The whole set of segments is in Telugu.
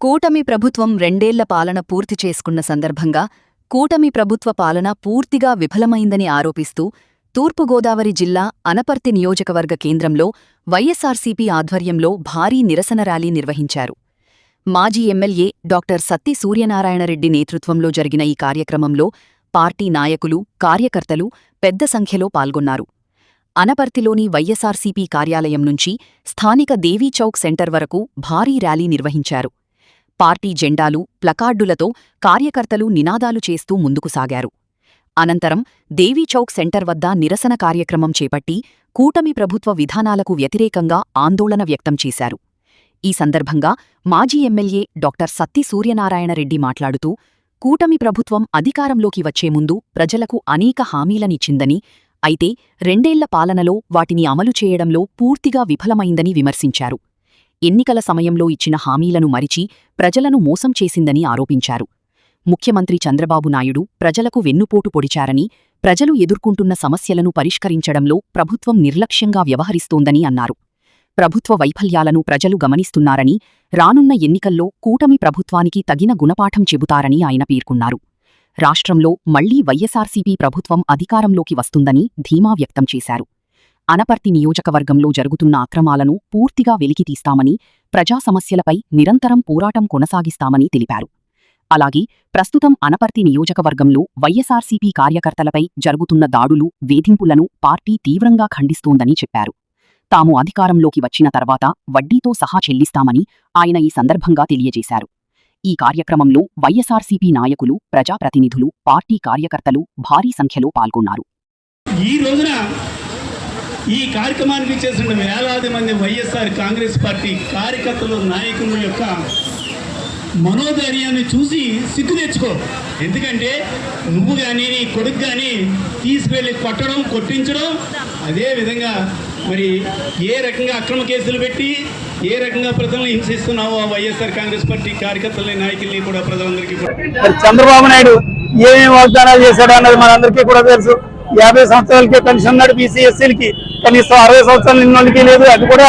కూటమి ప్రభుత్వం రెండేళ్ల పాలన పూర్తి చేసుకున్న సందర్భంగా కూటమి ప్రభుత్వ పాలన పూర్తిగా విఫలమైందని ఆరోపిస్తూ తూర్పుగోదావరి జిల్లా అనపర్తి నియోజకవర్గ కేంద్రంలో వైఎస్సార్సీపీ ఆధ్వర్యంలో భారీ నిరసన ర్యాలీ నిర్వహించారు. మాజీ ఎమ్మెల్యే డాక్టర్ సత్తి సూర్యనారాయణరెడ్డి నేతృత్వంలో జరిగిన ఈ కార్యక్రమంలో పార్టీ నాయకులు, కార్యకర్తలు పెద్ద సంఖ్యలో పాల్గొన్నారు. అనపర్తిలోని వైఎస్సార్సీపీ కార్యాలయం నుంచి స్థానిక దేవీచౌక్ సెంటర్ వరకు భారీ ర్యాలీ నిర్వహించారు. పార్టీ జెండాలు, ప్లకార్డులతో కార్యకర్తలు నినాదాలు చేస్తూ ముందుకు సాగారు. అనంతరం దేవీచౌక్ సెంటర్ వద్ద నిరసన కార్యక్రమం చేపట్టి కూటమి ప్రభుత్వ విధానాలకు వ్యతిరేకంగా ఆందోళన వ్యక్తం చేశారు. ఈ సందర్భంగా మాజీ ఎమ్మెల్యే డాక్టర్ సత్తి సూర్యనారాయణరెడ్డి మాట్లాడుతూ కూటమి ప్రభుత్వం అధికారంలోకి వచ్చే ముందు ప్రజలకు అనేక హామీలనిచ్చిందని, అయితే రెండేళ్ల పాలనలో వాటిని అమలు చేయడంలో పూర్తిగా విఫలమైందని విమర్శించారు. ఎన్నికల సమయంలో ఇచ్చిన హామీలను మరిచి ప్రజలను మోసం చేసిందని ఆరోపించారు. ముఖ్యమంత్రి చంద్రబాబు నాయుడు ప్రజలకు వెన్నుపోటు పొడిచారని, ప్రజలు ఎదుర్కొంటున్న సమస్యలను పరిష్కరించడంలో ప్రభుత్వం నిర్లక్ష్యంగా వ్యవహరిస్తోందని అన్నారు. ప్రభుత్వ వైఫల్యాలను ప్రజలు గమనిస్తున్నారని, రానున్న ఎన్నికల్లో కూటమి ప్రభుత్వానికి తగిన గుణపాఠం చెబుతారని ఆయన పేర్కొన్నారు. రాష్ట్రంలో మళ్లీ వైఎస్సార్సీపీ ప్రభుత్వం అధికారంలోకి వస్తుందని ధీమా వ్యక్తం చేశారు. అనపర్తి నియోజకవర్గంలో జరుగుతున్న అక్రమాలను పూర్తిగా వెలికితీస్తామని, ప్రజా సమస్యలపై నిరంతరం పోరాటం కొనసాగిస్తామని తెలిపారు. అలాగే ప్రస్తుతం అనపర్తి నియోజకవర్గంలో వైఎస్సార్సీపీ కార్యకర్తలపై జరుగుతున్న దాడులు, వేధింపులను పార్టీ తీవ్రంగా ఖండిస్తోందని చెప్పారు. తాము అధికారంలోకి వచ్చిన తర్వాత వడ్డీతో సహా చెల్లిస్తామని ఆయన ఈ సందర్భంగా తెలియజేశారు. ఈ కార్యక్రమంలో వైఎస్సార్సీపీ నాయకులు, ప్రజాప్రతినిధులు, పార్టీ కార్యకర్తలు భారీ సంఖ్యలో పాల్గొన్నారు. ఈ కార్యక్రమానికి చేసిన వేలాది మంది వైఎస్ఆర్ కాంగ్రెస్ పార్టీ కార్యకర్తలు, నాయకుల యొక్క మనోధైర్యాన్ని చూసి సిగ్గు తెచ్చుకో. ఎందుకంటే నువ్వు కానీ నీ కొడుకు కానీ తీసుకెళ్ళి కొట్టడం, కొట్టించడం, అదేవిధంగా మరి ఏ రకంగా అక్రమ కేసులు పెట్టి ఏ రకంగా ప్రజలను హింసిస్తున్నావో వైఎస్ఆర్ కాంగ్రెస్ పార్టీ కార్యకర్తలని, నాయకుల్ని కూడా ప్రజలందరికీ కూడా చంద్రబాబు నాయుడు ఏమేమి వాగ్దానాలు చేశాడు అన్నది మనందరికీ కూడా తెలుసు. 50 సంవత్సరాలకే పెన్షన్ ఉన్నాడు బీసీ ఎస్సీలకి, కనీసం 60 సంవత్సరాలు నిన్నోళ్ళకి లేదు, అది కూడా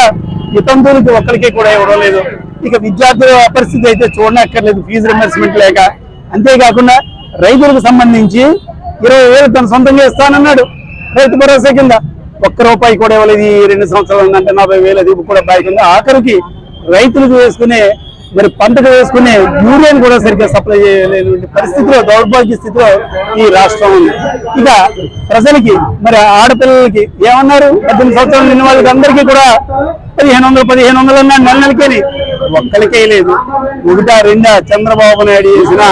వితంతువులకి ఒక్కరికి కూడా ఇవ్వడం లేదు. ఇక విద్యార్థుల పరిస్థితి అయితే చూడనక్కర్లేదు, ఫీజు రింబర్స్మెంట్ లేక. అంతేకాకుండా రైతులకు సంబంధించి 20,000 తను సొంతంగా ఇస్తానన్నాడు. రైతు భరోసా కింద ₹1 కూడా ఇవ్వలేదు. ఈ 2 సంవత్సరాలు ఉందంటే 40,000 అది కూడా బాకీ ఉంది. ఆఖరికి రైతులకు వేసుకునే మరి పంటకు వేసుకునే యూరియాను కూడా సరిగ్గా సప్లై చేయలేని పరిస్థితిలో, దౌర్భాగ్య స్థితిలో ఈ రాష్ట్రం ఉంది. ఇక ప్రజలకి మరి ఆడపిల్లలకి ఏమన్నారు, 18 సంవత్సరాలు నిన్న వాళ్ళకి అందరికీ కూడా 1,500 అన్నాడు నెల నెలకేని, ఒక్కరికే లేదు. 1, 2 చంద్రబాబు నాయుడు చేసిన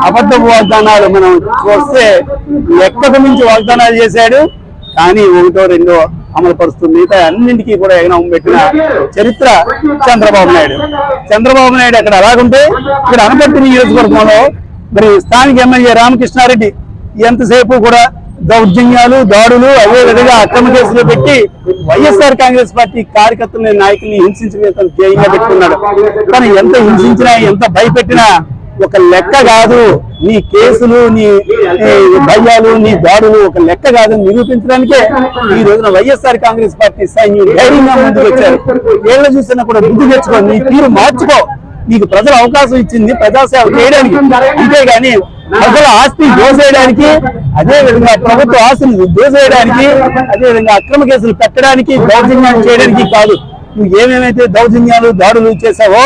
అబద్ధపు వాగ్దానాలు మనం చూస్తే ఎక్కడి నుంచి వాగ్దానాలు చేశాడు, కానీ 1, 2 అమలు పరుస్తుంది. మిగతా అన్నింటికీ కూడా ఎగనం పెట్టిన చరిత్ర చంద్రబాబు నాయుడు. చంద్రబాబు నాయుడు అక్కడ అలాగుంటే ఇక్కడ అనపర్తి నియోజకవర్గంలో మరి స్థానిక ఎమ్మెల్యే రామకృష్ణారెడ్డి ఎంతసేపు కూడా దౌర్జన్యాలు, దాడులు, అదే విధంగా అక్రమ కేసులు పెట్టి వైఎస్ఆర్ కాంగ్రెస్ పార్టీ కార్యకర్తలని, నాయకుల్ని హింసించడం ధ్యేయంగా పెట్టుకున్నాడు. కానీ ఎంత హింసించినా, ఎంత భయపెట్టినా ఒక లెక్క కాదు. నీ కేసులు, నీ భయాలు, నీ దాడులు ఒక లెక్క కాదని నిరూపించడానికే ఈ రోజున వైఎస్ఆర్ కాంగ్రెస్ పార్టీ సైన్యం ధైర్యంగా ముందుకు వచ్చారు. ఏళ్ళ చూసినా కూడా బుద్ధి తెచ్చుకో, నీ తీరు మార్చుకో. నీకు ప్రజలు అవకాశం ఇచ్చింది ప్రజాసేవ చేయడానికి, అంతేగాని ప్రజల ఆస్తి దోసేయడానికి, అదేవిధంగా ప్రభుత్వ ఆస్తులు దోసేయడానికి, అదేవిధంగా అక్రమ కేసులు పెట్టడానికి, దౌర్జన్యాలు చేయడానికి కాదు. నువ్వు ఏమేమైతే దౌర్జన్యాలు, దాడులు చేశావో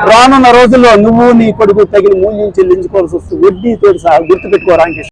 రానున్న రోజుల్లో నువ్వు, నీ కొడుకు తగిన మూల్యం చెల్లించుకోవాల్సి వస్తుంది. వడ్డీతో సహా గుర్తుపెట్టుకో రామకృష్ణ.